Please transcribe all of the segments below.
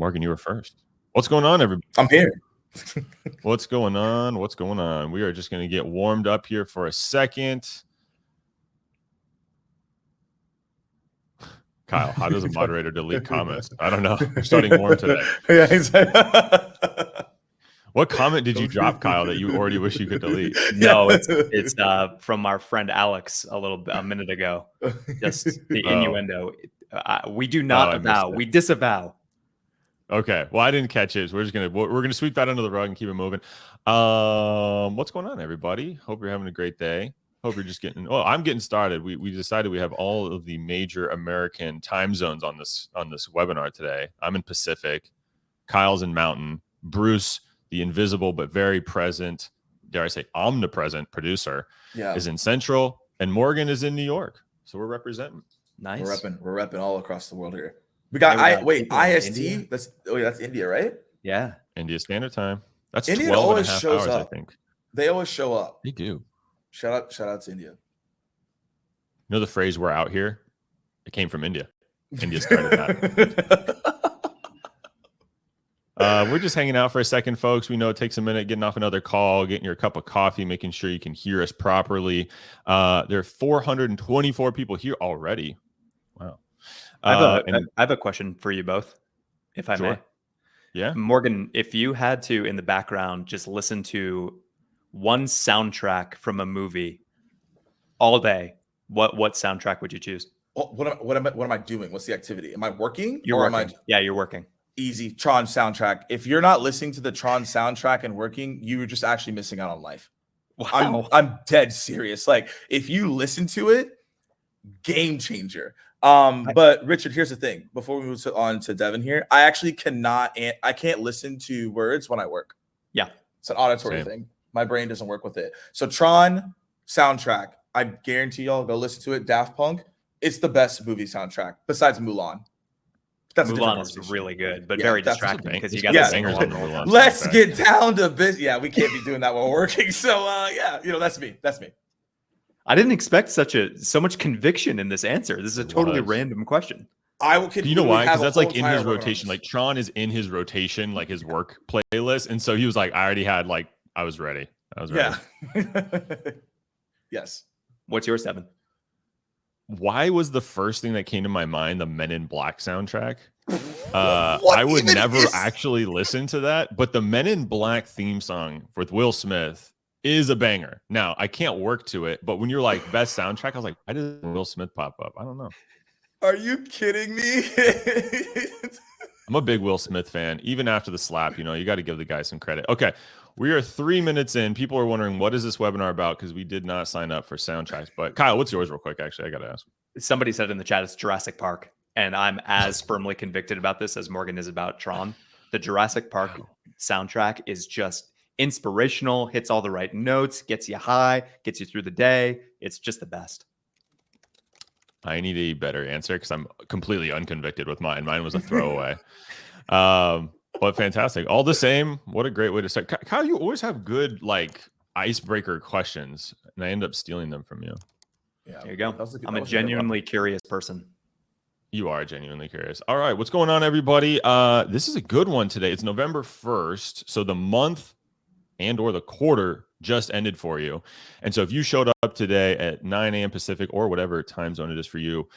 Morgan, you were first. What's going on, everybody? I'm here. What's going on? What's going on? We are just going to get warmed up here for a second. Kyle, how does a moderator delete comments? I don't know. We're starting warm today. Yeah, exactly. What comment did you drop, Kyle, that you already wish you could delete? No, it's from our friend Alex a minute ago. Just the innuendo. We do not avow. We disavow. Okay. Well, I didn't catch it. So we're gonna sweep that under the rug and keep it moving. What's going on, everybody? Hope you're having a great day. Hope you're just getting. Oh, I'm getting started. We decided we have all of the major American time zones on this webinar today. I'm in Pacific. Kyle's in Mountain. Bruce, the invisible but very present, dare I say omnipresent producer, is in Central, and Morgan is in New York. So we're representing. Nice. We're repping all across the world here. We got IST. That's India, right? Yeah. India Standard Time. That's India 12 always and a half shows hours, up. I think. They always show up. They do. Shout out to India. You know the phrase "we're out here"? It came from India. India started that. We're just hanging out for a second, folks. We know it takes a minute getting off another call, getting your cup of coffee, making sure you can hear us properly. There are 424 people here already. Wow. I have a question for you both, if I may. Yeah. Morgan, if you had to, in the background, just listen to one soundtrack from a movie all day, what soundtrack would you choose? What am I doing? What's the activity? Am I working? You're working. You're working. Easy. Tron soundtrack. If you're not listening to the Tron soundtrack and working, you're just actually missing out on life. Wow. I'm dead serious. Like, if you listen to it, game changer. But Richard, here's the thing. Before we move on to Devin here, I actually I can't listen to words when I work. Yeah. It's an auditory thing. My brain doesn't work with it. So Tron soundtrack, I guarantee y'all go listen to it. Daft Punk. It's the best movie soundtrack besides Mulan. Mulan is really good, but very distracting because you got the singers on the Mulan. Let's get down to business. Yeah, we can't be doing that while working. So that's me. I didn't expect so much conviction in this answer. This is a totally random question. You know why? Because that's like in his rotation. Like Tron is in his rotation, like his work playlist, and so he was like, I was ready. Yeah. Yes. What's yours, Devin? Why was the first thing that came to my mind the Men in Black soundtrack? I would never actually listen to that, but the Men in Black theme song with Will Smith is a banger. Now, I can't work to it, but when you're like best soundtrack, I was like, why did Will Smith pop up? I don't know. Are you kidding me? I'm a big Will Smith fan. Even after the slap, you got to give the guy some credit. Okay. We are 3 minutes in. People are wondering, what is this webinar about? Because we did not sign up for soundtracks. But Kyle, what's yours real quick? Actually, I got to ask. Somebody said in the chat, it's Jurassic Park. And I'm as firmly convicted about this as Morgan is about Tron. The Jurassic Park soundtrack is just inspirational, hits all the right notes, gets you high, gets you through the day. It's just the best. I need a better answer because I'm completely unconvicted with mine. Mine was a throwaway. But fantastic. All the same, what a great way to start. Kyle, you always have good icebreaker questions, and I end up stealing them from you. Yeah, there you go. I'm a genuinely curious person. You are genuinely curious. All right, what's going on, everybody? This is a good one today. It's November 1st, so the month or the quarter just ended for you. And so if you showed up today at 9 a.m. Pacific or whatever time zone it is for you,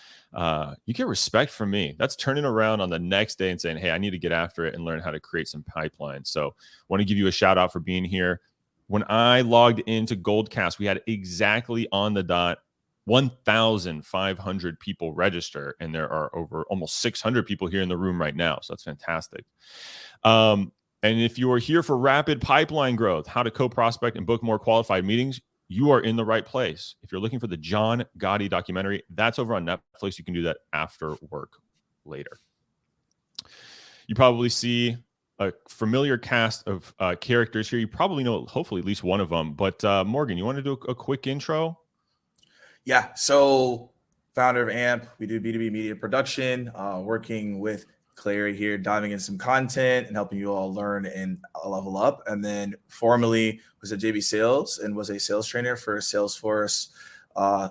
you get respect from me. That's turning around on the next day and saying, hey, I need to get after it and learn how to create some pipelines. So I want to give you a shout out for being here. When I logged into Goldcast, we had exactly on the dot 1,500 people register, and there are over almost 600 people here in the room right now. So that's fantastic. And if you are here for rapid pipeline growth, how to co-prospect and book more qualified meetings, you are in the right place. If you're looking for the John Gotti documentary, that's over on Netflix. You can do that after work later. You probably see a familiar cast of characters here. You probably know, hopefully, at least one of them. But Morgan, you want to do a quick intro? Yeah. So founder of AMP, we do B2B media production, working with Clari here, diving in some content and helping you all learn and level up. And then formerly was at JB Sales and was a sales trainer for Salesforce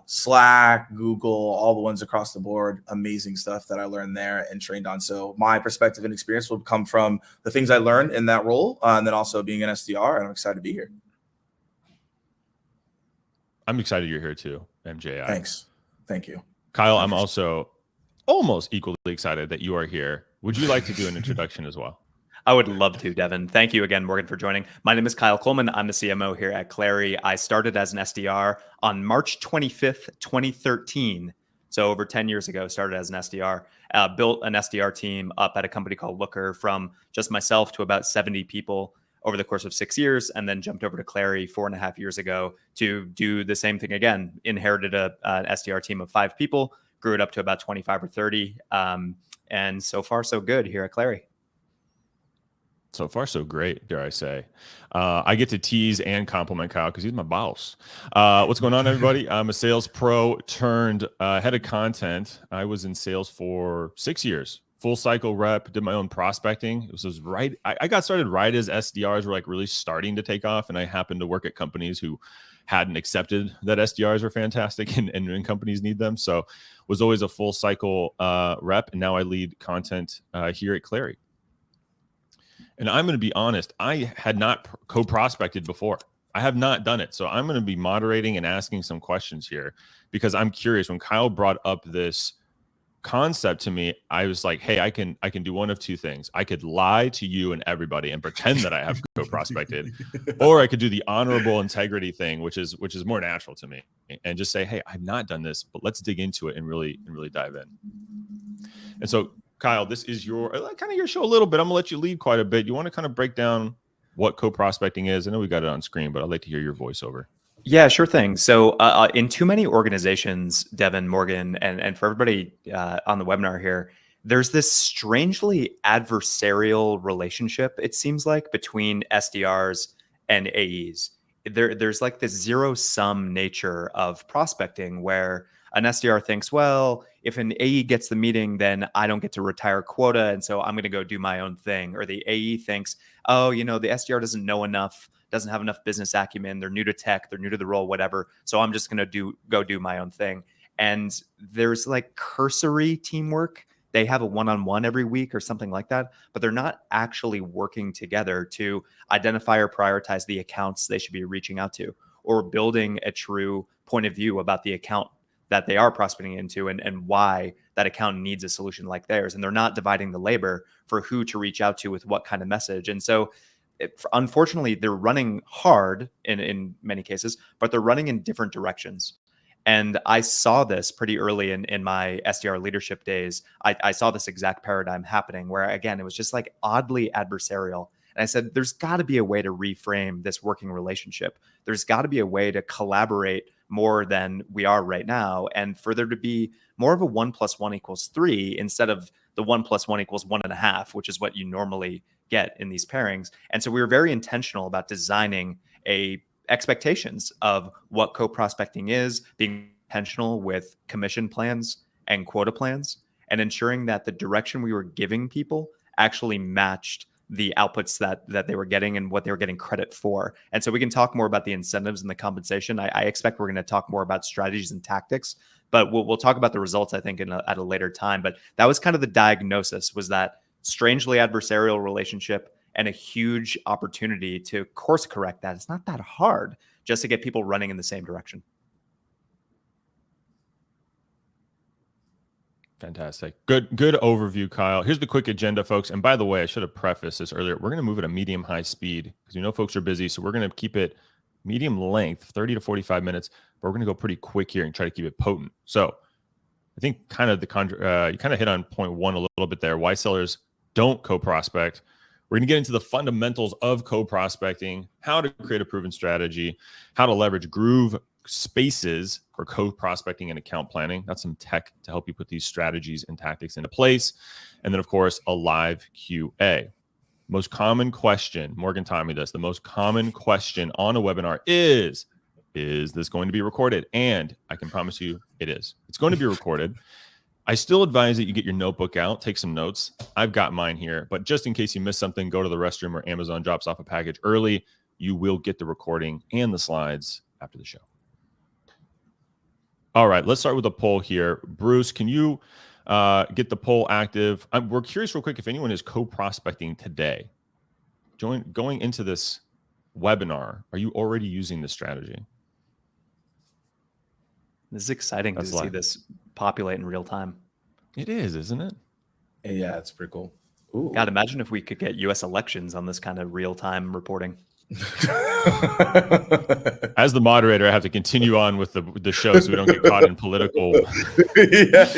Slack, Google, all the ones across the board. Amazing stuff that I learned there and trained on. So my perspective and experience will come from the things I learned in that role, and then also being an SDR. And I'm excited to be here. I'm excited you're here too, MJI. Thanks. Thank you. Kyle, I'm also almost equally excited that you are here. Would you like to do an introduction as well? I would love to, Devin. Thank you again, Morgan, for joining. My name is Kyle Coleman. I'm the CMO here at Clari. I started as an SDR on March 25th, 2013. So over 10 years ago, started as an SDR, built an SDR team up at a company called Looker from just myself to about 70 people over the course of 6 years, and then jumped over to Clari 4.5 years ago to do the same thing again. Inherited an SDR team of 5 people, grew it up to about 25 or 30. And so far, so good here at Clari. So far, so great, dare I say. I get to tease and compliment Kyle because he's my boss. What's going on, everybody? I'm a sales pro turned head of content. I was in sales for 6 years, full cycle rep, did my own prospecting. It was right. I got started right as SDRs were like really starting to take off. And I happened to work at companies who hadn't accepted that SDRs are fantastic and companies need them. So was always a full cycle rep. And now I lead content here at Clari. And I'm going to be honest, I had not co-prospected before. I have not done it. So I'm going to be moderating and asking some questions here because I'm curious. When Kyle brought up this concept to me, I was like, hey, I can do one of two things. I could lie to you and everybody and pretend that I have co-prospected, or I could do the honorable integrity thing, which is more natural to me, and just say, hey, I've not done this, but let's dig into it and really dive in. And so, Kyle, this is your kind of your show a little bit. I'm gonna let you lead quite a bit. You want to kind of break down what co-prospecting is? I know we got it on screen, but I'd like to hear your voiceover. Yeah, sure thing. So in too many organizations, Devin, Morgan, and for everybody on the webinar here, there's this strangely adversarial relationship, it seems like, between SDRs and AEs. There's like this zero-sum nature of prospecting where an SDR thinks, well, if an AE gets the meeting, then I don't get to retire quota, and so I'm going to go do my own thing. Or the AE thinks, oh, the SDR doesn't know enough, doesn't have enough business acumen, they're new to tech, they're new to the role, whatever, so I'm just going to go do my own thing. And there's like cursory teamwork. They have a one-on-one every week or something like that, but they're not actually working together to identify or prioritize the accounts they should be reaching out to, or building a true point of view about the account that they are prospecting into and why that account needs a solution like theirs. And they're not dividing the labor for who to reach out to with what kind of message. And so unfortunately, they're running hard in many cases, but they're running in different directions. And I saw this pretty early in my SDR leadership days. I saw this exact paradigm happening where, again, it was just like oddly adversarial. And I said, there's got to be a way to reframe this working relationship. There's got to be a way to collaborate more than we are right now, and for there to be more of a 1 + 1 = 3 instead of the 1 + 1 = 1.5, which is what you normally get in these pairings. And so we were very intentional about designing expectations of what co-prospecting is, being intentional with commission plans and quota plans, and ensuring that the direction we were giving people actually matched the outputs that they were getting and what they were getting credit for. And so we can talk more about the incentives and the compensation. I expect we're going to talk more about strategies and tactics, but we'll talk about the results, I think, at a later time. But that was kind of the diagnosis, was that strangely adversarial relationship and a huge opportunity to course correct that. It's not that hard just to get people running in the same direction. Fantastic. Good overview, Kyle. Here's the quick agenda, folks. And by the way, I should have prefaced this earlier. We're going to move at a medium high speed because folks are busy. So we're going to keep it medium length, 30 to 45 minutes, but we're going to go pretty quick here and try to keep it potent. So I think kind of you kind of hit on point one a little bit there. Why sellers don't co-prospect. We're going to get into the fundamentals of co-prospecting, how to create a proven strategy, how to leverage Groove spaces for co-prospecting and account planning. That's some tech to help you put these strategies and tactics into place. And then, of course, a live QA. Most common question, Morgan taught me this, the most common question on a webinar is this going to be recorded? And I can promise you it is. It's going to be recorded. I still advise that you get your notebook out, take some notes. I've got mine here, but just in case you miss something, go to the restroom or Amazon drops off a package early. You will get the recording and the slides after the show. All right, let's start with a poll here. Bruce, can you get the poll active? We're curious real quick if anyone is co-prospecting today. Going into this webinar, are you already using this strategy? This is exciting to see this populate in real time. It is, isn't it? Yeah, it's pretty cool. Ooh. God, imagine if we could get U.S. elections on this kind of real-time reporting. As the moderator, I have to continue on with the show so we don't get caught in political. Yeah.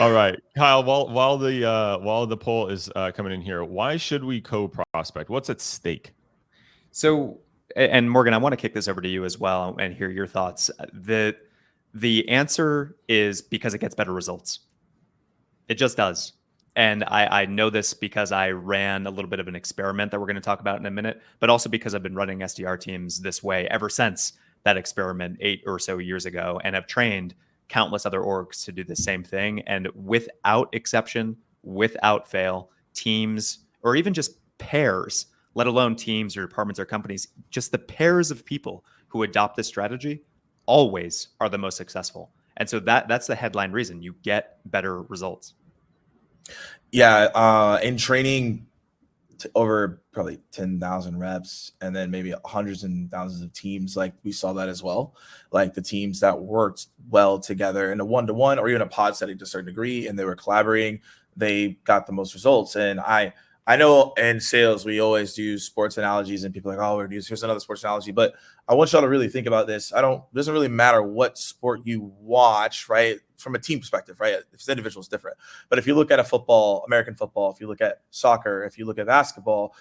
All right, Kyle. While the poll is coming in here, why should we co-prospect? What's at stake? So, and Morgan, I want to kick this over to you as well and hear your thoughts. The answer is because it gets better results. It just does. And I know this because I ran a little bit of an experiment that we're going to talk about in a minute, but also because I've been running SDR teams this way ever since that experiment 8 or so years ago, and have trained countless other orgs to do the same thing. And without exception, without fail, teams, or even just pairs, let alone teams or departments or companies, just the pairs of people who adopt this strategy always are the most successful. And so that's the headline reason. You get better results. Yeah, in training over probably 10,000 reps, and then maybe hundreds and thousands of teams, like we saw that as well. Like the teams that worked well together in a one-to-one or even a pod setting to a certain degree, and they were collaborating, they got the most results. And I know in sales, we always do sports analogies, and people are like, oh, here's another sports analogy. But I want y'all to really think about this. It doesn't really matter what sport you watch, right? From a team perspective, right? If it's individual, it's different. But if you look at American football, if you look at soccer, if you look at basketball,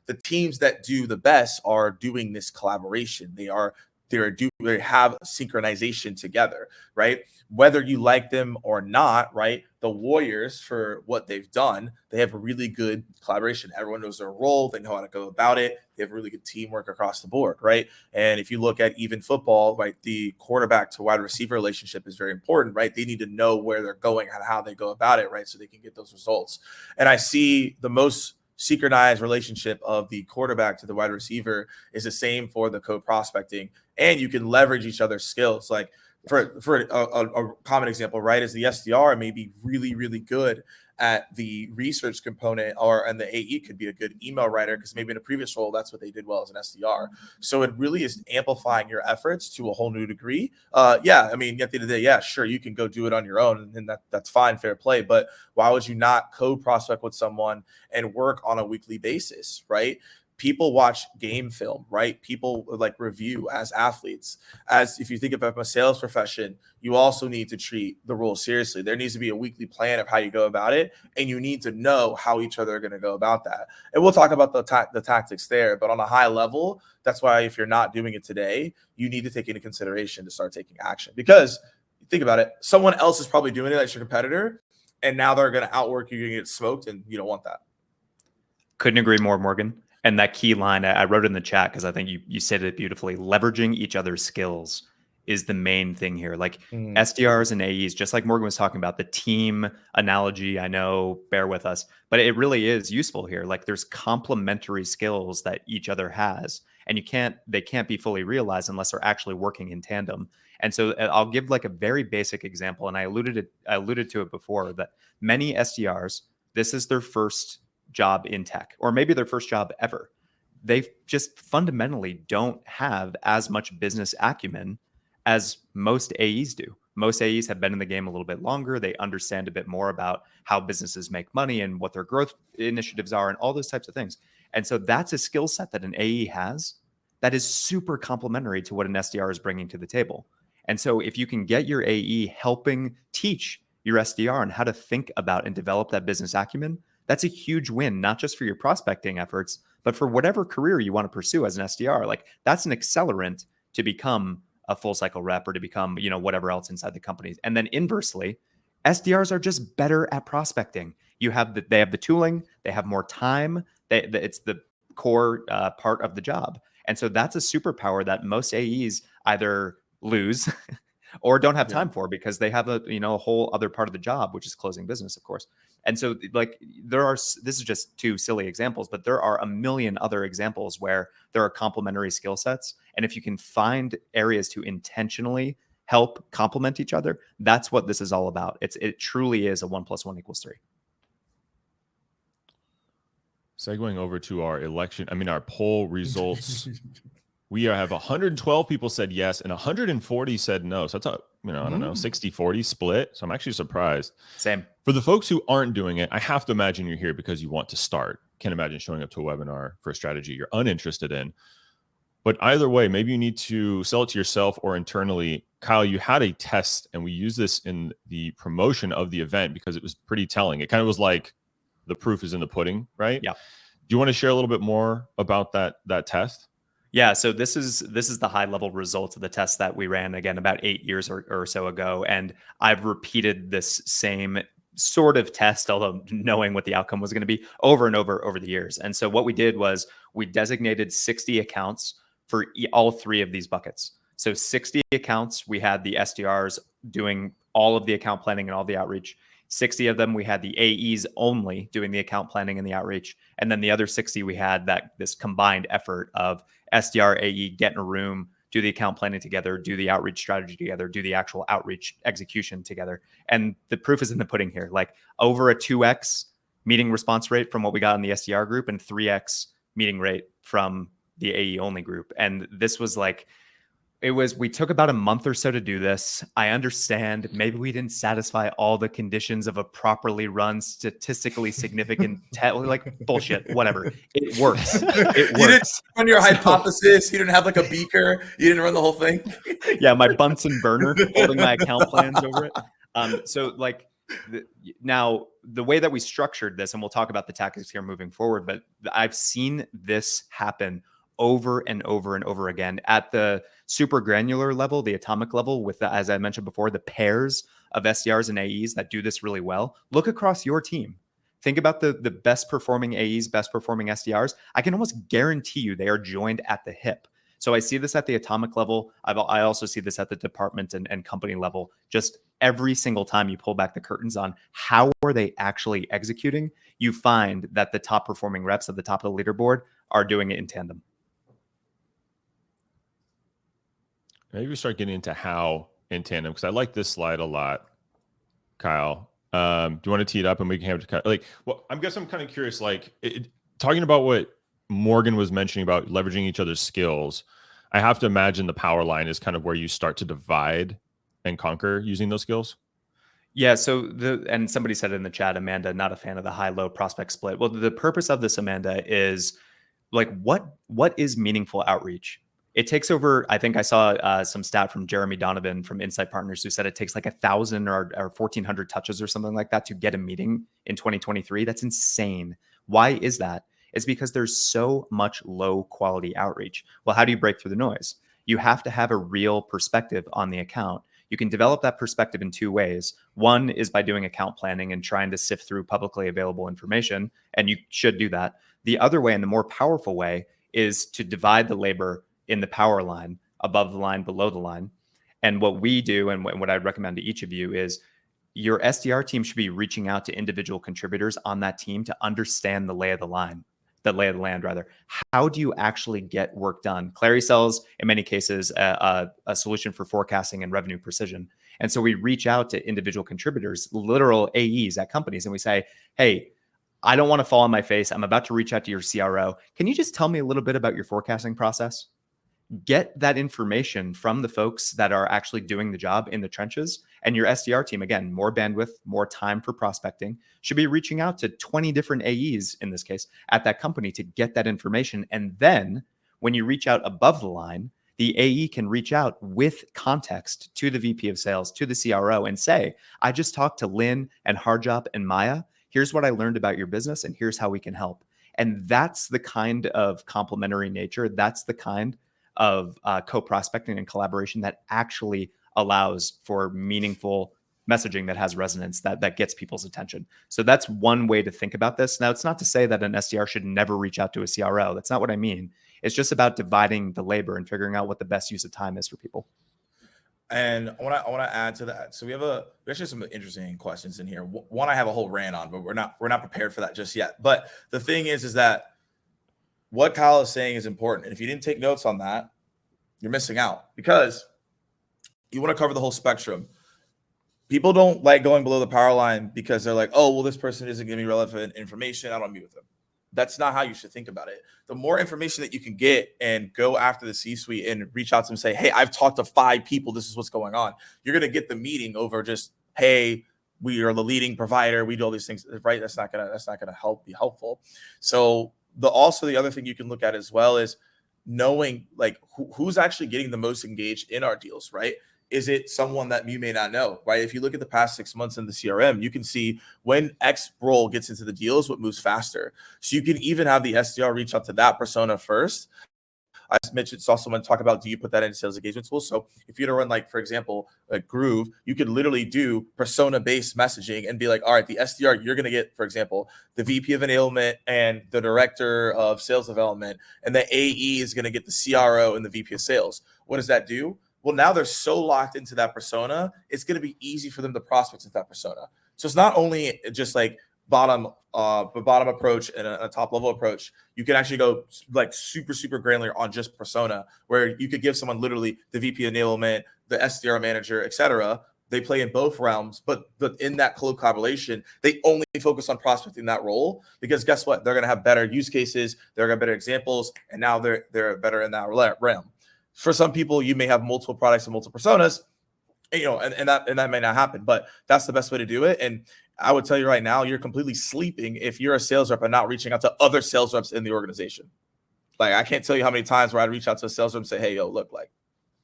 the teams that do the best are doing this collaboration. They have synchronization together, right? Whether you like them or not, right? The Warriors, for what they've done, they have a really good collaboration. Everyone knows their role. They know how to go about it. They have really good teamwork across the board, right? And if you look at even football, right, the quarterback to wide receiver relationship is very important, right? They need to know where they're going and how they go about it, right? So they can get those results. And I see the most synchronized relationship of the quarterback to the wide receiver is the same for the co-prospecting, and you can leverage each other's skills. Like for a common example, right, is the SDR may be really, really good at the research component, and the AE could be a good email writer because maybe in a previous role, that's what they did well as an SDR. So it really is amplifying your efforts to a whole new degree. Yeah, I mean, at the end of the day, yeah, sure, you can go do it on your own, and that's fine, fair play. But why would you not co-prospect with someone and work on a weekly basis, right? People watch game film, right? People like review as athletes. As if you think of a sales profession, you also need to treat the role seriously. There needs to be a weekly plan of how you go about it, and you need to know how each other are going to go about that. And we'll talk about the tactics there, but on a high level, that's why if you're not doing it today, you need to take into consideration to start taking action. Because think about it, someone else is probably doing it, that's your competitor, and now they're going to outwork you, you're going to get smoked, and you don't want that. Couldn't agree more, Morgan. And that key line, I wrote in the chat because I think you said it beautifully. Leveraging each other's skills is the main thing here. Like SDRs and AEs, just like Morgan was talking about, the team analogy, I know, bear with us, but it really is useful here. Like there's complementary skills that each other has, and they can't be fully realized unless they're actually working in tandem. And so I'll give like a very basic example, and I alluded to it before, that many SDRs, this is their first job in tech, or maybe their first job ever. They just fundamentally don't have as much business acumen as most AEs do. Most AEs have been in the game a little bit longer. They understand a bit more about how businesses make money and what their growth initiatives are and all those types of things. And so that's a skill set that an AE has that is super complementary to what an SDR is bringing to the table. And so if you can get your AE helping teach your SDR on how to think about and develop that business acumen, that's a huge win, not just for your prospecting efforts, but for whatever career you want to pursue as an SDR. Like that's an accelerant to become a full cycle rep or to become, whatever else inside the company. And then inversely, SDRs are just better at prospecting. They have the tooling, they have more time. It's the core part of the job. And so that's a superpower that most AEs either lose or don't have time for because they have a whole other part of the job, which is closing business, of course. And so like this is just 2 silly examples, but there are a million other examples where there are complementary skill sets. And if you can find areas to intentionally help complement each other, that's what this is all about. It truly is a 1 + 1 = 3. Segueing over to our poll results. We have 112 people said yes and 140 said no. So that's a, I don't know, 60-40 split. So I'm actually surprised. Same. For the folks who aren't doing it, I have to imagine you're here because you want to start. Can't imagine showing up to a webinar for a strategy you're uninterested in. But either way, maybe you need to sell it to yourself or internally. Kyle, you had a test, and we used this in the promotion of the event because it was pretty telling. It kind of was like the proof is in the pudding, right? Yeah. Do you want to share a little bit more about that test? Yeah, so this is the high level results of the test that we ran again about 8 years or so ago, and I've repeated this same sort of test, although knowing what the outcome was going to be over and over the years. And so what we did was we designated 60 accounts for all 3 of these buckets. So 60 accounts, we had the SDRs doing all of the account planning and all the outreach. 60 of them, we had the AEs only doing the account planning and the outreach. And then the other 60, we had this combined effort of SDR, AE, get in a room, do the account planning together, do the outreach strategy together, do the actual outreach execution together. And the proof is in the pudding here, like over a 2x meeting response rate from what we got in the SDR group and 3x meeting rate from the AE only group. And this was like, we took about a month or so to do this. I understand maybe we didn't satisfy all the conditions of a properly run, statistically significant like bullshit, whatever. It works. It works. You didn't run your hypothesis. You didn't have like a beaker. You didn't run the whole thing. Yeah, my Bunsen burner holding my account plans over it. So like now the way that we structured this, and we'll talk about the tactics here moving forward, but I've seen this happen over and over again at the super granular level, the atomic level, with the, as I mentioned before, the pairs of SDRs and AEs that do this really well. Look across your team. Think about the best performing AEs, best performing SDRs. I can almost guarantee you they are joined at the hip. So I see this at the atomic level. I also see this at the department and company level. Just every single time you pull back the curtains on how are they actually executing, you find that the top performing reps at the top of the leaderboard are doing it in tandem. Maybe we start getting into how in tandem, because I like this slide a lot, Kyle. Do you want to tee it up and we can have to like? Well, I guess I'm kind of curious, like talking about what Morgan was mentioning about leveraging each other's skills. I have to imagine the power line is kind of where you start to divide and conquer using those skills. Yeah. So and somebody said in the chat, Amanda, not a fan of the high-low prospect split. Well, the purpose of this, Amanda, is like what is meaningful outreach? It takes over, I think I saw some stat from Jeremy Donovan from Insight Partners who said it takes like 1,000 or 1,400 touches or something like that to get a meeting in 2023. That's insane. Why is that? It's because there's so much low quality outreach. Well, how do you break through the noise? You have to have a real perspective on the account. You can develop that perspective in 2 ways. One is by doing account planning and trying to sift through publicly available information, and you should do that. The other way, and the more powerful way, is to divide the labor in the power line, above the line, below the line. And what we do, and what I'd recommend to each of you, is your SDR team should be reaching out to individual contributors on that team to understand the lay of the land. How do you actually get work done? Clari sells, in many cases, a solution for forecasting and revenue precision. And so we reach out to individual contributors, literal AEs at companies, and we say, hey, I don't want to fall on my face. I'm about to reach out to your CRO. Can you just tell me a little bit about your forecasting process? Get that information from the folks that are actually doing the job in the trenches. And your SDR team, again, more bandwidth, more time for prospecting, should be reaching out to 20 different AEs in this case at that company to get that information. And then when you reach out above the line, the AE can reach out with context to the VP of sales, to the CRO, and say, I just talked to Lynn and Harjop and Maya. Here's what I learned about your business, and here's how we can help. And that's the kind of complementary nature. That's the kind of co-prospecting and collaboration that actually allows for meaningful messaging that has resonance, that gets people's attention. So that's one way to think about this. Now, it's not to say that an SDR should never reach out to a CRO. That's not what I mean. It's just about dividing the labor and figuring out what the best use of time is for people. And I want to add to that. So we actually have some interesting questions in here. One I have a whole rant on, but we're not prepared for that just yet. But the thing is that what Kyle is saying is important. And if you didn't take notes on that, you're missing out, because you want to cover the whole spectrum. People don't like going below the power line because they're like, oh, well, this person isn't giving me relevant information, I don't meet with them. That's not how you should think about it. The more information that you can get and go after the C-suite and reach out to them and say, hey, I've talked to 5 people, this is what's going on. You're going to get the meeting over just, hey, we are the leading provider, we do all these things, right? That's not gonna be helpful. So the other thing you can look at as well is knowing like who's actually getting the most engaged in our deals, right? Is it someone that you may not know, right? If you look at the past 6 months in the CRM, you can see when X role gets into the deals, what moves faster. So you can even have the SDR reach out to that persona first. I mentioned it's also when talk about, do you put that in sales engagement tools? So if you're to run, like, for example, a Groove, you could literally do persona-based messaging and be like, all right, the SDR, you're going to get, for example, the VP of enablement and the director of sales development, and the AE is going to get the CRO and the VP of sales. What does that do? Well, now they're so locked into that persona, it's going to be easy for them to prospect with that persona. So it's not only just like bottom approach and a top level approach. You can actually go like super granular on just persona, where you could give someone literally the VP enablement, the SDR manager, etc. They play in both realms, but in that close collaboration, they only focus on prospecting that role, because guess what? They're going to have better use cases, they're going to have better examples, and now they're better in that realm. For some people, you may have multiple products and multiple personas, and that may not happen, but that's the best way to do it. And I would tell you right now, you're completely sleeping if you're a sales rep and not reaching out to other sales reps in the organization. Like, I can't tell you how many times where I'd reach out to a sales rep and say, hey, yo, look, like,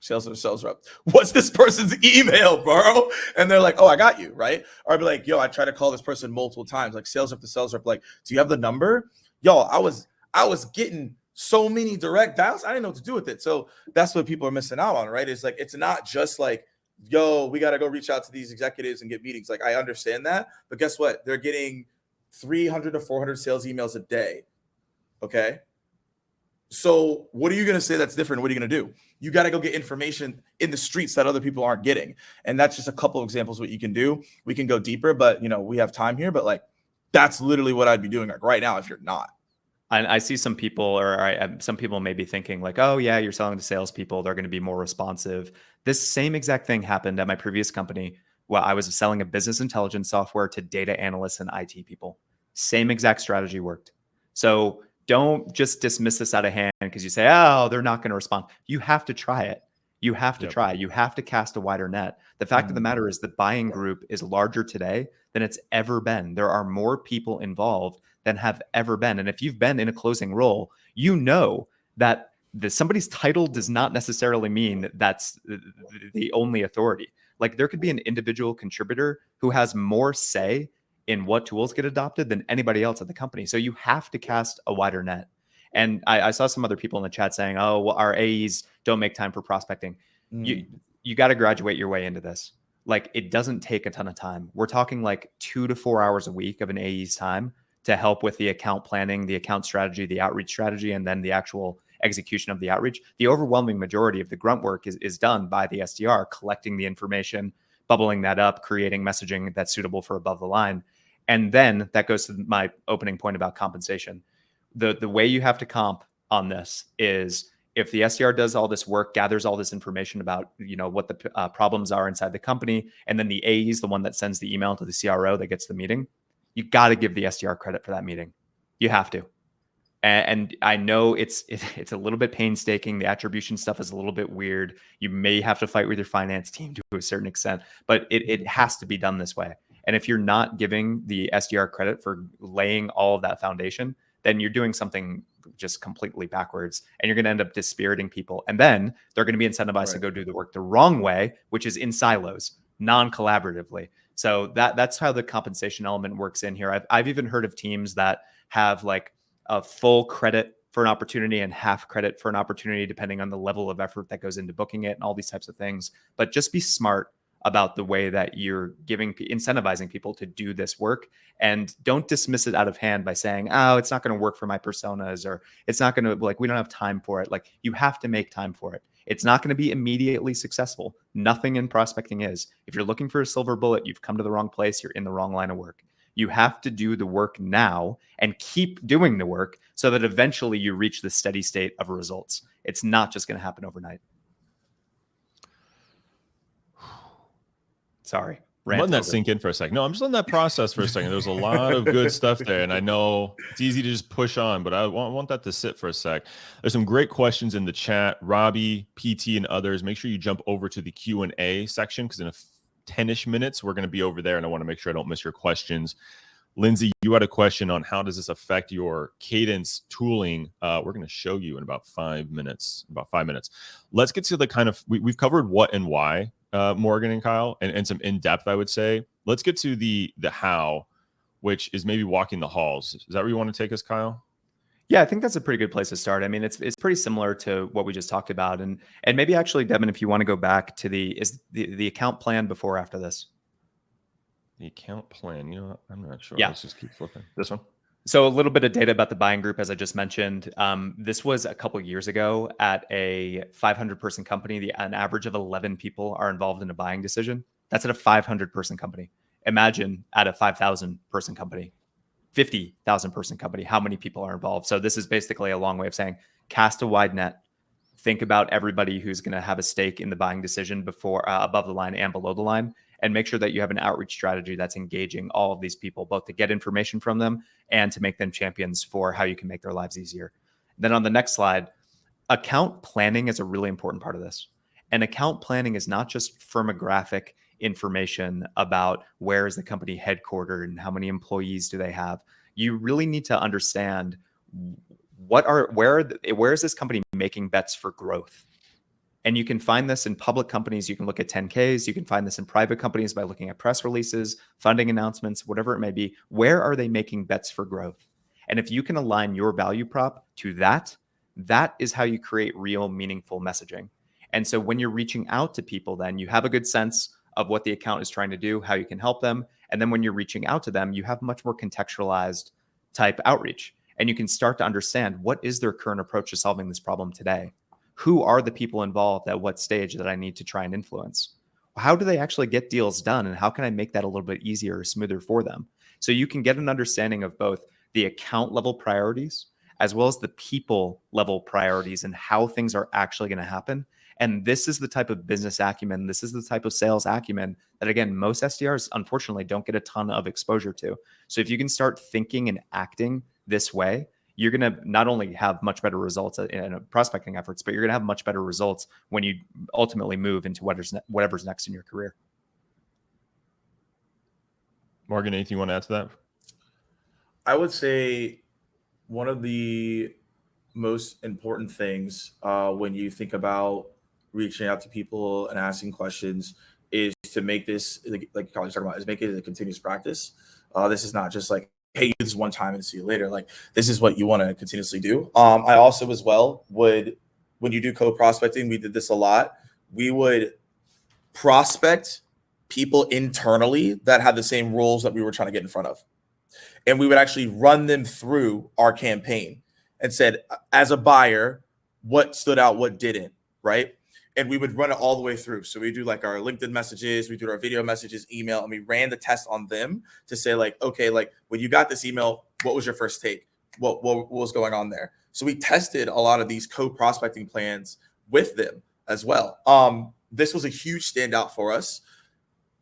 sales rep, what's this person's email, bro? And they're like, oh, I got you, right? Or I'd be like, yo, I tried to call this person multiple times, like sales rep to sales rep, like, do you have the number? Yo, I was getting so many direct dials, I didn't know what to do with it. So that's what people are missing out on, right? It's like, it's not just like, yo, we got to go reach out to these executives and get meetings. Like, I understand that, but guess what? They're getting 300 to 400 sales emails a day. Okay. So what are you going to say that's different? What are you going to do? You got to go get information in the streets that other people aren't getting. And that's just a couple of examples of what you can do. We can go deeper, but we have time here, but like, that's literally what I'd be doing like right now if you're not. I see some people, some people may be thinking like, oh yeah, you're selling to salespeople, they're going to be more responsive. This same exact thing happened at my previous company. Well, I was selling a business intelligence software to data analysts and IT people. Same exact strategy worked. So don't just dismiss this out of hand because you say, oh, they're not going to respond. You have to try it. You have to try. You have to cast a wider net. The fact of the matter is the buying group is larger today than it's ever been. There are more people involved than have ever been. And if you've been in a closing role, you know that somebody's title does not necessarily mean that's the only authority. Like, there could be an individual contributor who has more say in what tools get adopted than anybody else at the company. So you have to cast a wider net. And I saw some other people in the chat saying, oh, well, our AEs don't make time for prospecting. You got to graduate your way into this. Like, it doesn't take a ton of time. We're talking like 2 to 4 hours a week of an AE's time to help with the account planning, the account strategy, the outreach strategy, and then the actual execution of the outreach. The overwhelming majority of the grunt work is done by the SDR, collecting the information, bubbling that up, creating messaging that's suitable for above the line. And then that goes to my opening point about compensation. The way you have to comp on this is, if the SDR does all this work, gathers all this information about what the problems are inside the company, and then the AE is the one that sends the email to the CRO that gets the meeting, you got to give the SDR credit for that meeting. You have to. And I know it's a little bit painstaking. The attribution stuff is a little bit weird. You may have to fight with your finance team to a certain extent, but it has to be done this way. And if you're not giving the SDR credit for laying all of that foundation, then you're doing something just completely backwards, and you're going to end up dispiriting people. And then they're going to be incentivized to go do the work the wrong way, which is in silos, non-collaboratively. So that's how the compensation element works in here. I've even heard of teams that have like a full credit for an opportunity and half credit for an opportunity, depending on the level of effort that goes into booking it and all these types of things. But just be smart about the way that you're incentivizing people to do this work, and don't dismiss it out of hand by saying, oh, it's not going to work for my personas, or it's not going to, like, we don't have time for it. Like, you have to make time for it. It's not going to be immediately successful. Nothing in prospecting is. If you're looking for a silver bullet, you've come to the wrong place. You're in the wrong line of work. You have to do the work now and keep doing the work so that eventually you reach the steady state of results. It's not just going to happen overnight. Sorry. I'm letting that sink in for a second. No, I'm just letting that process for a second. There's a lot of good stuff there, and I know it's easy to just push on, but I want that to sit for a sec. There's some great questions in the chat. Robbie, PT, and others, make sure you jump over to the Q&A section because in a 10-ish minutes, we're going to be over there, and I want to make sure I don't miss your questions. Lindsay, you had a question on how does this affect your cadence tooling. We're going to show you in about 5 minutes. Let's get to the kind of, we've covered what and why, Morgan and Kyle, and some in-depth, I would say. Let's get to the how, which is maybe walking the halls. Is that where you want to take us, Kyle? Yeah, I think that's a pretty good place to start. I mean, it's pretty similar to what we just talked about. And maybe actually, Devin, if you want to go back to the account plan before or after this? The account plan, you know, I'm not sure. Yeah. Let's just keep flipping. This one. So a little bit of data about the buying group, as I just mentioned. This was a couple years ago at a 500-person company. An average of 11 people are involved in a buying decision. That's at a 500-person company. Imagine at a 5,000-person company, 50,000-person company, how many people are involved. So this is basically a long way of saying cast a wide net. Think about everybody who's going to have a stake in the buying decision before above the line and below the line, and make sure that you have an outreach strategy that's engaging all of these people, both to get information from them and to make them champions for how you can make their lives easier. Then on the next slide, account planning is a really important part of this. And account planning is not just firmographic information about where is the company headquartered and how many employees do they have. You really need to understand where is this company making bets for growth. And you can find this in public companies. You can look at 10Ks. You can find this in private companies by looking at press releases, funding announcements, whatever it may be. Where are they making bets for growth? And if you can align your value prop to that, that is how you create real, meaningful messaging. And so when you're reaching out to people, then you have a good sense of what the account is trying to do, how you can help them. And then when you're reaching out to them, you have much more contextualized type outreach. And you can start to understand what is their current approach to solving this problem today. Who are the people involved at what stage that I need to try and influence? How do they actually get deals done? And how can I make that a little bit easier or smoother for them? So you can get an understanding of both the account level priorities as well as the people level priorities and how things are actually going to happen. And this is the type of business acumen. This is the type of sales acumen that, again, most SDRs, unfortunately, don't get a ton of exposure to. So if you can start thinking and acting this way, you're going to not only have much better results in prospecting efforts, but you're going to have much better results when you ultimately move into whatever's next in your career. Morgan, anything you want to add to that? I would say one of the most important things when you think about reaching out to people and asking questions is to make this, like Colleen's talking about, is make it a continuous practice. This is not just like, hey, you do this one time and see you later. Like, this is what you want to continuously do. I also as well would, when you do co-prospecting, we did this a lot. We would prospect people internally that had the same roles that we were trying to get in front of. And we would actually run them through our campaign and said, as a buyer, what stood out, what didn't, right? And we would run it all the way through. So we do like our LinkedIn messages, we do our video messages, email, and we ran the test on them to say like, okay, like when you got this email, what was your first take? What was going on there? So we tested a lot of these co-prospecting plans with them as well. This was a huge standout for us.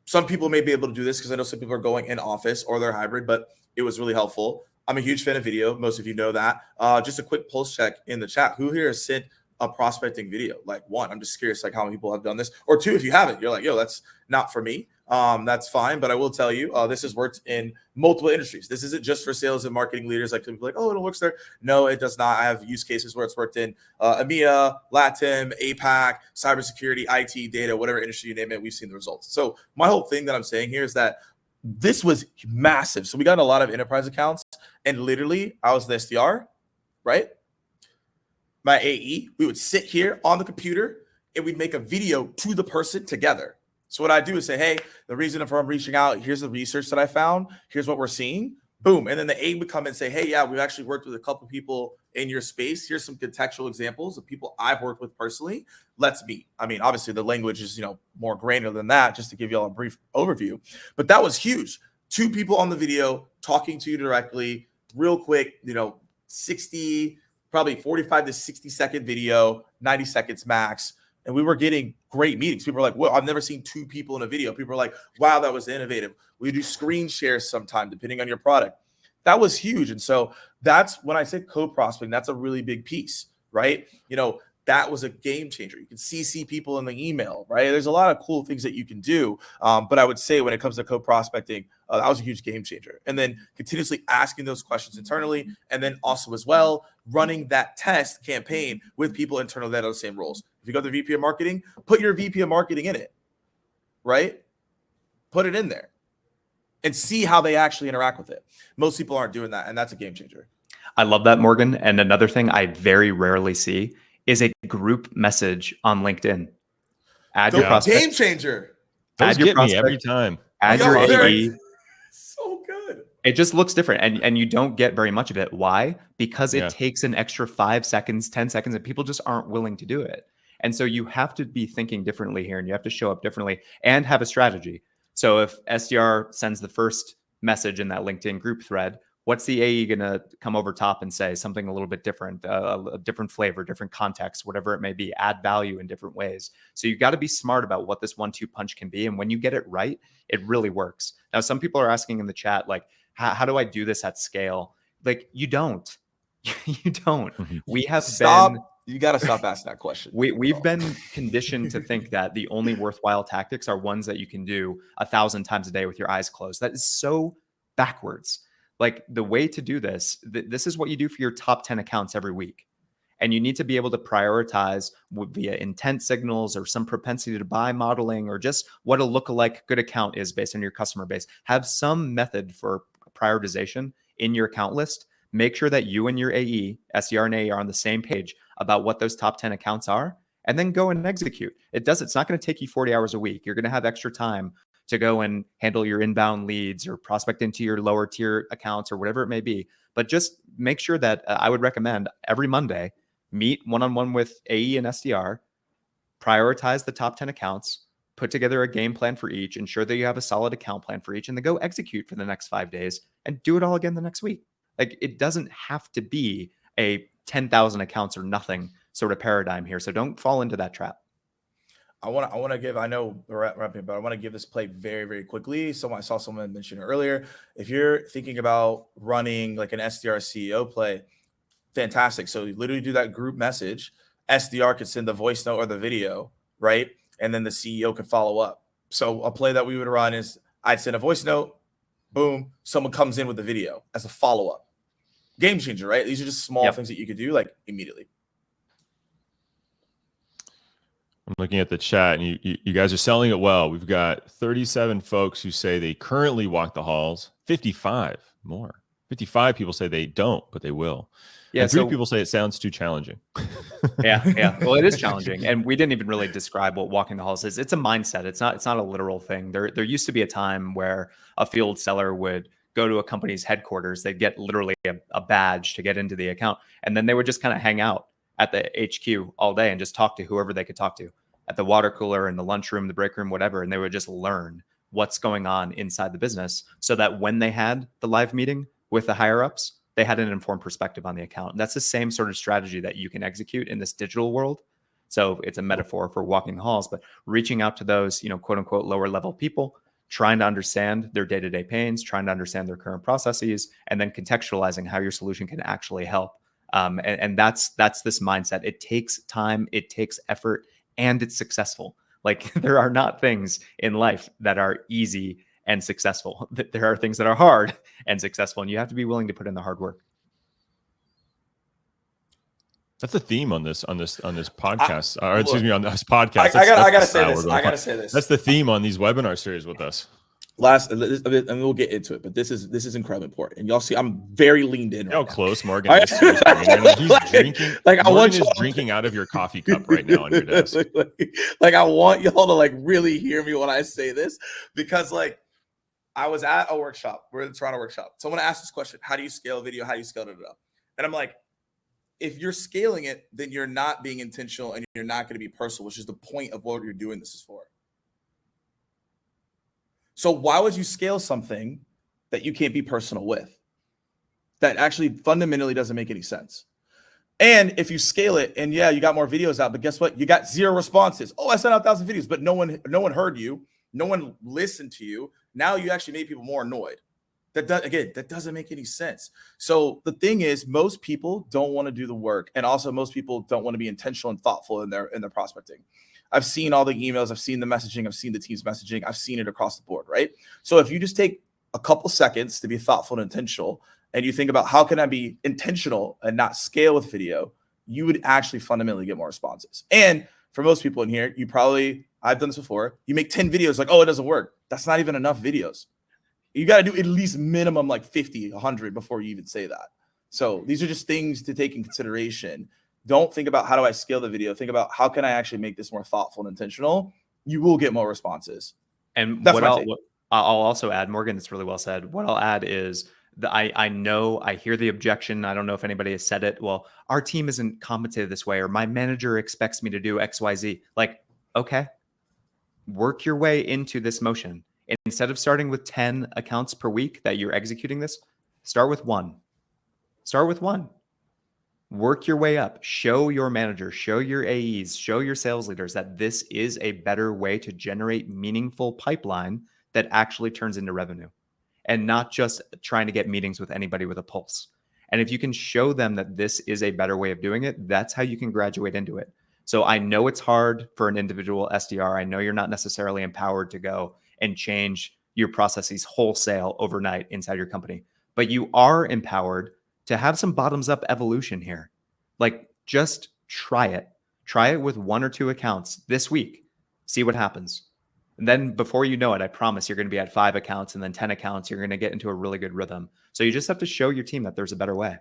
Some people may be able to do this because I know some people are going in office or they're hybrid, but it was really helpful. I'm a huge fan of video. Most of you know that. Just a quick pulse check in the chat. Who here has sent a prospecting video? Like, one, I'm just curious, like how many people have done this, or two, if you haven't, you're like, yo, that's not for me. That's fine. But I will tell you, this has worked in multiple industries. This isn't just for sales and marketing leaders. Like people like, oh, it works there. No, it does not. I have use cases where it's worked in EMEA, LATAM, APAC, cybersecurity, IT, data, whatever industry you name it, we've seen the results. So my whole thing that I'm saying here is that this was massive. So we got a lot of enterprise accounts, and literally I was the SDR, right? My AE, we would sit here on the computer and we'd make a video to the person together. So what I do is say, hey, the reason if I'm reaching out, here's the research that I found. Here's what we're seeing. Boom. And then the A would come and say, hey, yeah, we've actually worked with a couple people in your space. Here's some contextual examples of people I've worked with personally. Let's meet. I mean, obviously the language is, more granular than that, just to give you all a brief overview. But that was huge. 2 people on the video talking to you directly, real quick, 60, probably 45 to 60 second video, 90 seconds max. And we were getting great meetings. People were like, well, I've never seen 2 people in a video. People were like, wow, that was innovative. We do screen shares sometime, depending on your product. That was huge. And so that's when I said co-prospecting, that's a really big piece, right? That was a game changer. You can CC people in the email, right? There's a lot of cool things that you can do. But I would say when it comes to co-prospecting, that was a huge game changer. And then continuously asking those questions internally. And then also as well, running that test campaign with people internally that are the same roles. If you go to the VP of marketing, put your VP of marketing in it, right? Put it in there and see how they actually interact with it. Most people aren't doing that. And that's a game changer. I love that, Morgan. And another thing I very rarely see is a group message on LinkedIn. Add your prospect. Game changer. Those get me every time. Add your AE. So good. It just looks different. And you don't get very much of it. Why? Because it takes an extra 5 seconds, 10 seconds, and people just aren't willing to do it. And so you have to be thinking differently here, and you have to show up differently and have a strategy. So if SDR sends the first message in that LinkedIn group thread, what's the AE going to come over top and say? Something a little bit different, a different flavor, different context, whatever it may be, add value in different ways. So you got to be smart about what this 1-2 punch can be. And when you get it right, it really works. Now, some people are asking in the chat, like, how do I do this at scale? Like, you don't. You don't. We have been... You got to stop asking that question. We've been conditioned to think that the only worthwhile tactics are ones that you can do 1,000 times a day with your eyes closed. That is so backwards. Like, the way to do this, this is what you do for your top 10 accounts every week. And you need to be able to prioritize via intent signals or some propensity to buy modeling, or just what a lookalike good account is based on your customer base. Have some method for prioritization in your account list. Make sure that you and your AE, SDR and AE, are on the same page about what those top 10 accounts are, and then go and execute. It's not going to take you 40 hours a week. You're going to have extra time to go and handle your inbound leads or prospect into your lower tier accounts or whatever it may be. But just make sure that I would recommend every Monday, meet one-on-one with AE and SDR, prioritize the top 10 accounts, put together a game plan for each, ensure that you have a solid account plan for each, and then go execute for the next 5 days and do it all again the next week. Like, it doesn't have to be a 10,000 accounts or nothing sort of paradigm here. So don't fall into that trap. I want to give, I know we're wrapping, but I want to give this play very, very quickly. I saw someone mention it earlier. If you're thinking about running like an SDR CEO play, fantastic. So you literally do that group message. SDR could send the voice note or the video, right? And then the CEO could follow up. So a play that we would run is I'd send a voice note, boom, someone comes in with the video as a follow-up. Game changer, right? These are just small things that you could do like immediately. I'm looking at the chat, and you guys are selling it well. We've got 37 folks who say they currently walk the halls. 55 more. 55 people say they don't, but they will. Yeah, and 3 people say it sounds too challenging. Yeah. Well, it is challenging, and we didn't even really describe what walking the halls is. It's a mindset. It's not a literal thing. There used to be a time where a field seller would go to a company's headquarters. They'd get literally a badge to get into the account, and then they would just kind of hang out at the HQ all day and just talk to whoever they could talk to at the water cooler, in the lunchroom, the break room, whatever. And they would just learn what's going on inside the business, so that when they had the live meeting with the higher ups, they had an informed perspective on the account. And that's the same sort of strategy that you can execute in this digital world. So it's a metaphor for walking the halls, but reaching out to those, quote unquote, lower level people, trying to understand their day-to-day pains, trying to understand their current processes, and then contextualizing how your solution can actually help. And that's this mindset. It takes time, it takes effort, and it's successful. Like, there are not things in life that are easy and successful. There are things that are hard and successful, and you have to be willing to put in the hard work. That's a theme on this podcast. On this podcast. I gotta say this. That's the theme on these webinar series with us. And we'll get into it, but this is incredibly important. And y'all see, I'm very leaned in. How close Morgan is to his screen. He's drinking. Like, Morgan is drinking out of your coffee cup right now on your desk. Like, I want y'all to like really hear me when I say this, because like, I was at a workshop. We're at the Toronto workshop. Someone asked this question: how do you scale video? How do you scale it up? And I'm like, if you're scaling it, then you're not being intentional and you're not going to be personal, which is the point of what you're doing this is for. So why would you scale something that you can't be personal with? That actually fundamentally doesn't make any sense. And if you scale it and yeah, you got more videos out, but guess what? You got 0 responses. Oh, I sent out 1,000 videos, but no one heard you. No one listened to you. Now you actually made people more annoyed. That doesn't make any sense. So the thing is, most people don't want to do the work. And also most people don't want to be intentional and thoughtful in their prospecting. I've seen all the emails. I've seen the messaging. I've seen the team's messaging. I've seen it across the board, right? So if you just take a couple seconds to be thoughtful and intentional, and you think about how can I be intentional and not scale with video, you would actually fundamentally get more responses. And for most people in here, I've done this before, you make 10 videos like, oh, it doesn't work. That's not even enough videos. You got to do at least minimum like 50, 100 before you even say that. So these are just things to take in consideration. Don't think about how do I scale the video. Think about how can I actually make this more thoughtful and intentional. You will get more responses. And what I'll also add, Morgan, it's really well said. What I'll add is I know I hear the objection. I don't know if anybody has said it. Well, our team isn't compensated this way, or my manager expects me to do X, Y, Z. Like, okay, work your way into this motion. And instead of starting with 10 accounts per week that you're executing this, start with 1. Start with 1. Work your way up. Show your manager, show your AEs, show your sales leaders that this is a better way to generate meaningful pipeline that actually turns into revenue, and not just trying to get meetings with anybody with a pulse. And if you can show them that this is a better way of doing it, that's how you can graduate into it. So I know it's hard for an individual SDR. I know you're not necessarily empowered to go and change your processes wholesale overnight inside your company, but you are empowered to have some bottoms up evolution here. Like, just try it. Try it with 1 or 2 accounts this week. See what happens. And then before you know it, I promise you're going to be at 5 accounts and then 10 accounts. You're going to get into a really good rhythm. So you just have to show your team that there's a better way.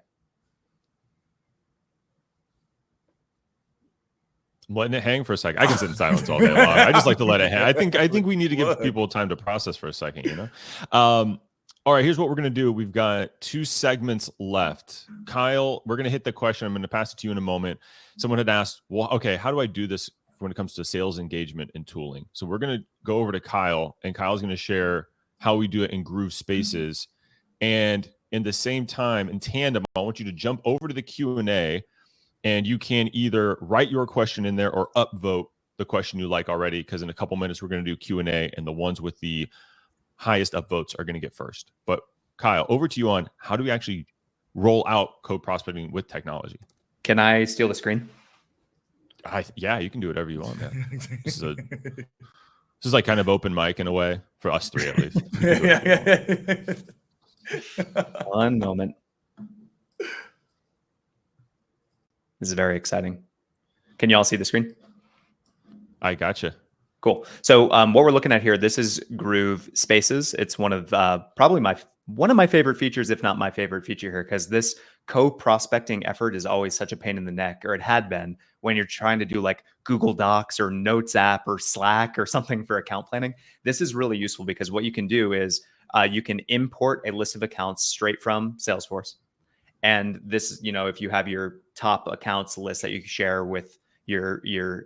I'm letting it hang for a second. I can sit in silence all day long. I just like to let it hang. I think we need to give people time to process for a second, you know? All right, here's what we're going to do. We've got 2 segments left. Kyle, we're going to hit the question. I'm going to pass it to you in a moment. Someone had asked, well, okay, how do I do this when it comes to sales engagement and tooling? So we're going to go over to Kyle, and Kyle's going to share how we do it in Groove Spaces. And in the same time, in tandem, I want you to jump over to the Q&A, and you can either write your question in there or upvote the question you like already, because in a couple minutes, we're going to do Q&A, and the ones with the highest upvotes are going to get first. But Kyle, over to you on how do we actually roll out code prospecting with technology? Can I steal the screen? Yeah, you can do whatever you want, man. This is like kind of open mic in a way for us 3 at least. One moment. This is very exciting. Can you all see the screen? I gotcha. Cool. So what we're looking at here, this is Groove Spaces. It's one of probably one of my favorite features, if not my favorite feature here, because this co-prospecting effort is always such a pain in the neck, or it had been when you're trying to do like Google Docs or Notes app or Slack or something for account planning. This is really useful because what you can do is you can import a list of accounts straight from Salesforce. And this, if you have your top accounts list that you can share with your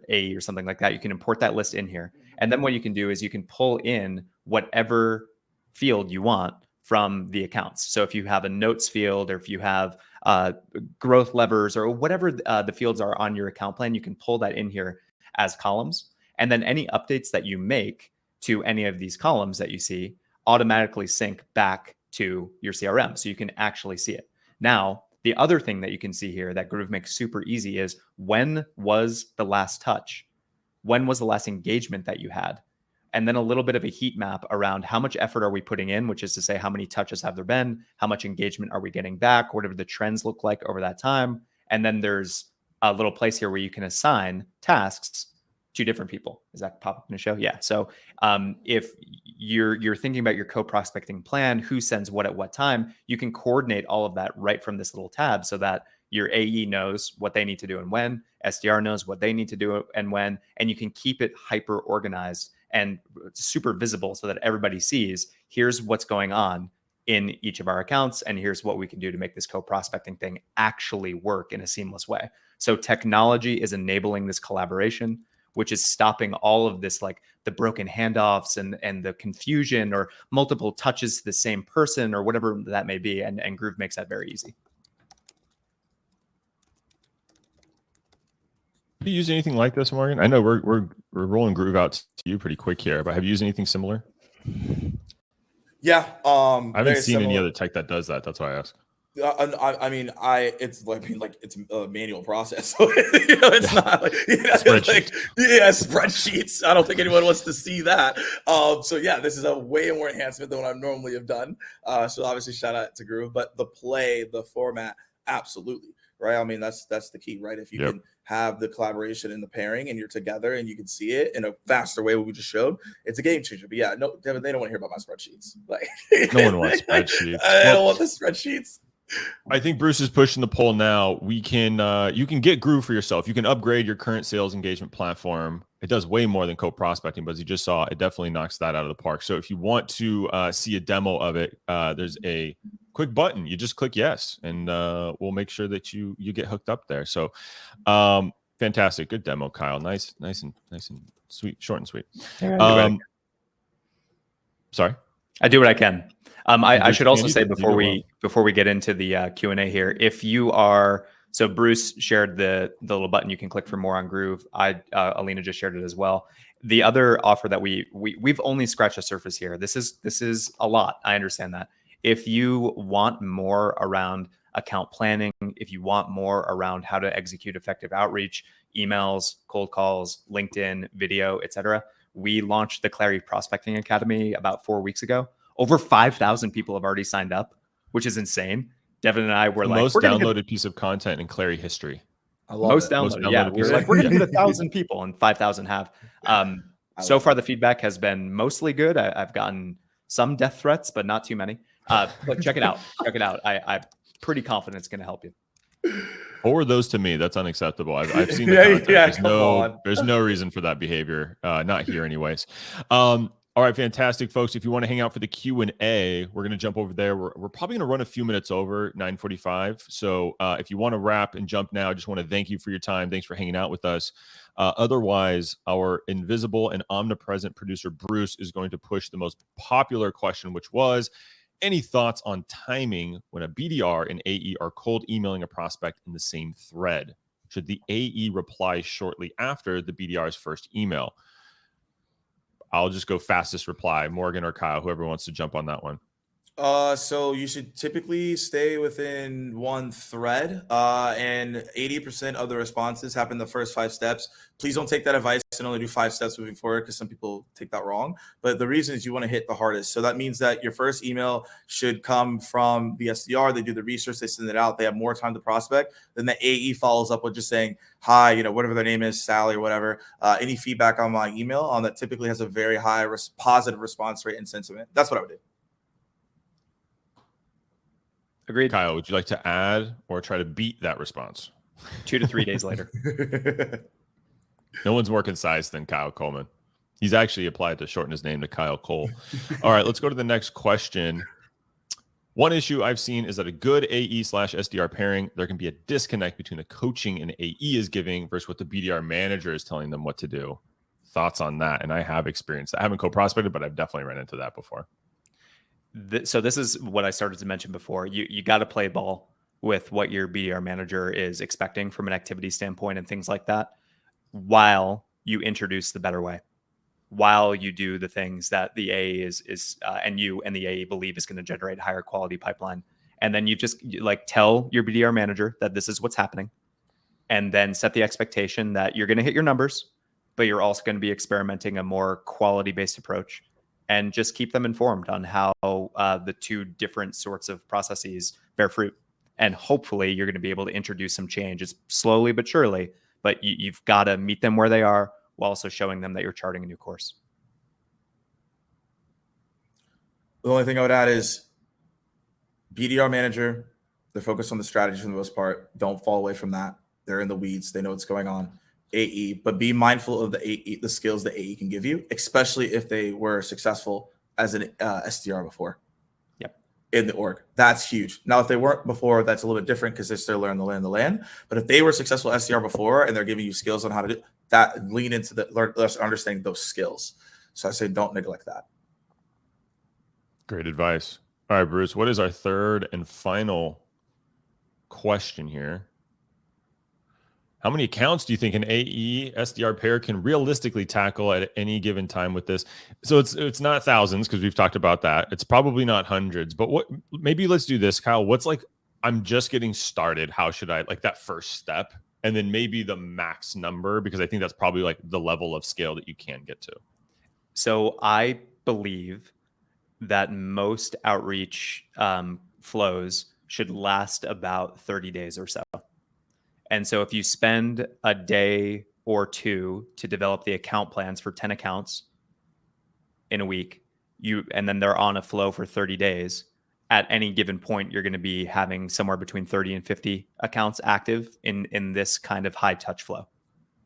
AE or something like that, you can import that list in here. And then what you can do is you can pull in whatever field you want from the accounts. So if you have a notes field, or if you have growth levers, or whatever the fields are on your account plan, you can pull that in here as columns. And then any updates that you make to any of these columns that you see automatically sync back to your CRM. So you can actually see it. Now, the other thing that you can see here that Groove makes super easy is, when was the last touch? When was the last engagement that you had? And then a little bit of a heat map around how much effort are we putting in, which is to say, how many touches have there been? How much engagement are we getting back? Whatever the trends look like over that time. And then there's a little place here where you can assign tasks to different people. Is that pop up in the show? Yeah. So if you're thinking about your co-prospecting plan, who sends what at what time, you can coordinate all of that right from this little tab, so that your AE knows what they need to do and when, SDR knows what they need to do and when, and you can keep it hyper organized and super visible so that everybody sees here's what's going on in each of our accounts, and here's what we can do to make this co-prospecting thing actually work in a seamless way. So technology is enabling this collaboration, which is stopping all of this, like the broken handoffs and the confusion or multiple touches to the same person or whatever that may be. And Groove makes that very easy. Have you used anything like this, Morgan? I know we're rolling Groove out to you pretty quick here, but have you used anything similar? Yeah, I haven't seen any other tech that does that. That's why I asked. I mean, it's a manual process. So, it's not like, Spreadsheets. Spreadsheets. I don't think anyone wants to see that. So yeah, this is a way more enhancement than what I normally have done. So obviously, shout out to Groove, but the format, absolutely. Right. I mean, that's the key, right? If you can have the collaboration and the pairing and you're together and you can see it in a faster way, what we just showed, it's a game changer. But yeah, no, Devin, they don't want to hear about my spreadsheets. Like, no one wants spreadsheets. I don't want the spreadsheets. I think Bruce is pushing the poll now. We can, you can get Groove for yourself. You can upgrade your current sales engagement platform. It does way more than co-prospecting, but as you just saw, it definitely knocks that out of the park. So if you want to see a demo of it, there's a quick button. You just click yes, and we'll make sure that you get hooked up there. So fantastic. Good demo, Kyle. Nice and sweet, short and sweet. Sorry? I do what I can. I should also say before we get into the Q&A here, if you are, so Bruce shared the little button you can click for more on Groove. Alina just shared it as well. The other offer that we've only scratched the surface here. This is a lot. I understand that. If you want more around account planning, if you want more around how to execute effective outreach, emails, cold calls, LinkedIn, video, etc., we launched the Clari Prospecting Academy about 4 weeks ago. Over 5,000 people have already signed up, which is insane. Devin and I were the most downloaded piece of content in Clari history. I love most downloaded. Yeah, we were like, we're going to hit 1,000 people, and 5,000 have. So far, the feedback has been mostly good. I've gotten some death threats, but not too many. But check it out. Check it out. I'm pretty confident it's going to help you. Forward those to me. That's unacceptable. I've seen the content. There's no reason for that behavior. Not here, anyways. All right, fantastic, folks. If you want to hang out for the Q&A, we're going to jump over there. We're probably going to run a few minutes over 9:45. So if you want to wrap and jump now, I just want to thank you for your time. Thanks for hanging out with us. Otherwise, our invisible and omnipresent producer, Bruce, is going to push the most popular question, which was, any thoughts on timing when a BDR and AE are cold emailing a prospect in the same thread? Should the AE reply shortly after the BDR's first email? I'll just go fastest reply. Morgan or Kyle, whoever wants to jump on that one. So you should typically stay within one thread, and 80% of the responses happen the first 5 steps. Please don't take that advice and only do 5 steps moving forward, because some people take that wrong. But the reason is you want to hit the hardest. So that means that your first email should come from the SDR. They do the research, they send it out, they have more time to prospect. Then the AE follows up with just saying, hi, whatever their name is, Sally or whatever, any feedback on my email, that typically has a very high positive response rate and sentiment. That's what I would do. Agreed. Kyle, would you like to add or try to beat that response? 2 to 3 days later. No one's more concise than Kyle Coleman. He's actually applied to shorten his name to Kyle Cole. All right, let's go to the next question. One issue I've seen is that a good AE/SDR pairing, there can be a disconnect between the coaching an AE is giving versus what the BDR manager is telling them what to do. Thoughts on that? And I have experienced that. I haven't co-prospected, but I've definitely run into that before. So this is what I started to mention before. You got to play ball with what your BDR manager is expecting from an activity standpoint and things like that, while you introduce the better way, while you do the things that the AE is and you and the AE believe is going to generate higher quality pipeline. And then you just tell your BDR manager that this is what's happening, and then set the expectation that you're going to hit your numbers, but you're also going to be experimenting a more quality-based approach. And just keep them informed on how the 2 different sorts of processes bear fruit. And hopefully you're going to be able to introduce some changes slowly but surely. But you've got to meet them where they are while also showing them that you're charting a new course. The only thing I would add is BDR manager, they're focused on the strategy for the most part. Don't fall away from that. They're in the weeds. They know what's going on. AE, but be mindful of the skills that AE can give you, especially if they were successful as an SDR before. Yep. In the org. That's huge. Now, if they weren't before, that's a little bit different because they're still learning the land. But if they were successful SDR before and they're giving you skills on how to do that, lean into understanding those skills. So I say don't neglect that. Great advice. All right, Bruce, what is our third and final question here? How many accounts do you think an AE SDR pair can realistically tackle at any given time with this? So it's not thousands because we've talked about that. It's probably not hundreds, but maybe let's do this, Kyle. What's like, I'm just getting started. How should I, like that first step? And then maybe the max number, because I think that's probably like the level of scale that you can get to. So I believe that most outreach flows should last about 30 days or so. And so if you spend a day or two to develop the account plans for 10 accounts in a week, and then they're on a flow for 30 days, at any given point, you're going to be having somewhere between 30 and 50 accounts active in this kind of high touch flow.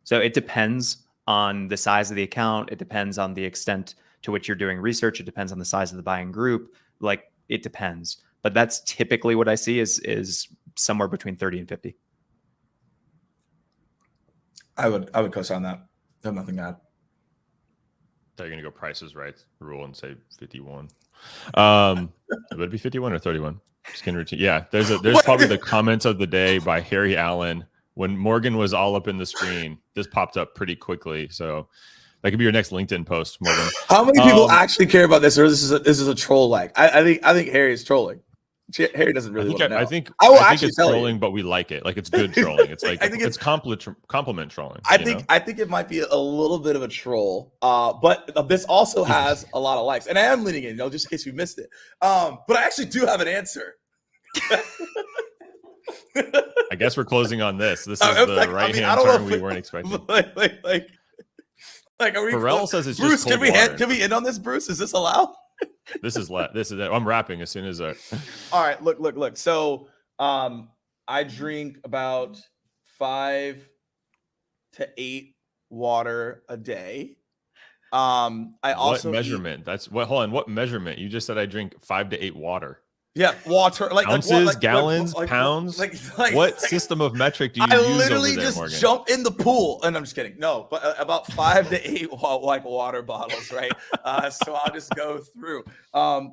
So it depends on the size of the account. It depends on the extent to which you're doing research. It depends on the size of the buying group. Like, it depends. But that's typically what I see is somewhere between 30 and 50. I would co-sign that. I have nothing to add. They're going to go Price's Right rule and say 51. Would it be 51 or 31? Skin routine. Yeah, there's probably the comments of the day by Harry Allen. When Morgan was all up in the screen, this popped up pretty quickly. So that could be your next LinkedIn post, Morgan. How many people actually care about this, or this is a troll? Like, I think Harry is trolling. Harry doesn't really want to know. I think it's tell trolling, you. but we like it. Like, it's good trolling. It's like it's compliment trolling. I think it might be a little bit of a troll. But this also has a lot of likes, and I am leaning in, just in case you missed it. But I actually do have an answer. I guess we're closing on this. This is the right-hand turn we weren't expecting. Like, are we? Pharrell says it's Bruce, just cold water. can we end on this, Bruce? Is this allowed? This is I'm rapping as soon as All right, look. So, I drink about 5 to 8 water a day. I also what measurement? Hold on. What measurement? You just said I drink 5 to 8 water. Yeah, water, like ounces, gallons, pounds. What system of metric do you use over there, Morgan? I literally just jump in the pool, and I'm just kidding. No, but about 5 to 8 like water bottles, right? So I'll just go through.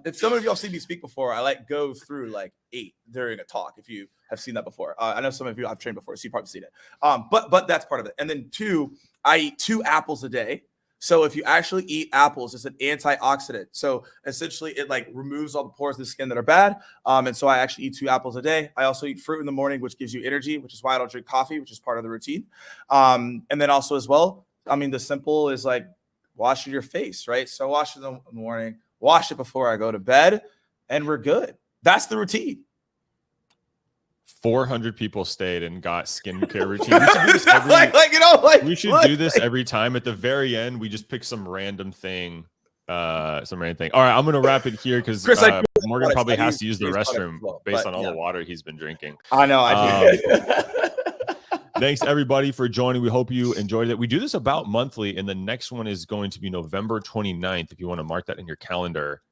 If some of y'all seen me speak before, I go through like 8 during a talk. If you have seen that before, I know some of you I've trained before, so you probably seen it. But that's part of it. And then 2, I eat 2 apples a day. So if you actually eat apples, it's an antioxidant. So essentially it like removes all the pores of the skin that are bad. And so I actually eat 2 apples a day. I also eat fruit in the morning, which gives you energy, which is why I don't drink coffee, which is part of the routine. And then also as well, the simple is like washing your face, right? So wash it in the morning, wash it before I go to bed, and we're good. That's the routine. 400 people stayed and got skincare routine. We should do this every time. At the very end, we just pick some random thing. All right, I'm going to wrap it here because Morgan probably has to use the restroom based on all the water he's been drinking. I know. Thanks, everybody, for joining. We hope you enjoyed it. We do this about monthly, and the next one is going to be November 29th, if you want to mark that in your calendar.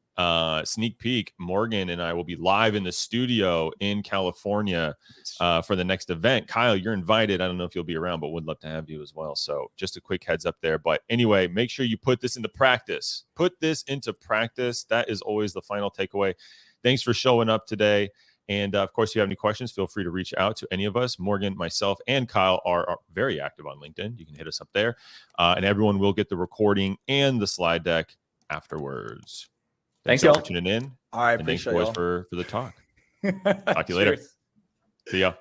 Sneak peek, Morgan and I will be live in the studio in California for the next event. Kyle, you're invited. I don't know if you'll be around, but would love to have you as well. So just a quick heads up there. But anyway, make sure you put this into practice. That is always the final takeaway. Thanks for showing up today. And of course, if you have any questions, feel free to reach out to any of us. Morgan, myself, and Kyle are very active on LinkedIn. You can hit us up there. And everyone will get the recording and the slide deck afterwards. Thanks y'all for tuning in. All right, and thanks, boys, for the talk. Talk to you later. See ya.